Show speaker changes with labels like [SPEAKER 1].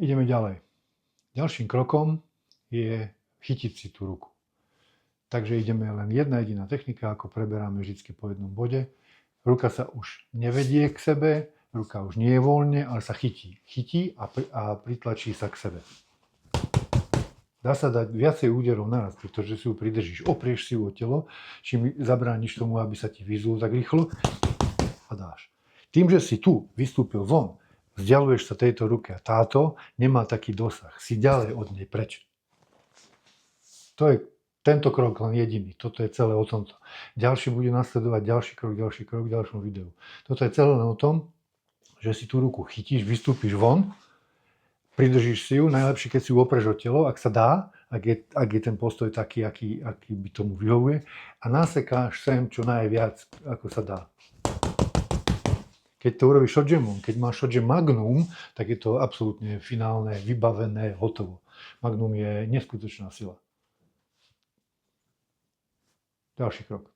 [SPEAKER 1] Ideme ďalej. Ďalším krokom je chytiť si tú ruku. Takže ideme len jedna jediná technika, ako preberáme vždy po jednom bode. Ruka sa už nevedie k sebe, ruka už nie je voľne, ale sa chytí. Chytí a pritlačí sa k sebe. Dá sa dať viacej úderov naraz, pretože si ju pridržíš. Oprieš si ju o telo, čím zabrániš tomu, aby sa ti vyzul tak rýchlo a dáš. Tým, že si tu vystúpil von, vzdialuješ sa tejto ruke a táto nemá taký dosah. Si ďalej od nej preč. To je tento krok len jediný. Toto je celé o tomto. Ďalší bude nasledovať ďalší krok v ďalšom videu. Toto je celé len o tom, že si tú ruku chytíš, vystúpiš von, pridržíš si ju, najlepšie, keď si ju opreš o telo, ak sa dá, ak je ten postoj taký, aký by tomu vyhovuje, a nasekáš sem čo najviac, ako sa dá. Keď to urobíš shotjamom, keď máš shotjam magnum, tak je to absolútne finálne, vybavené, hotovo. Magnum je neskutočná sila. Ďalší krok.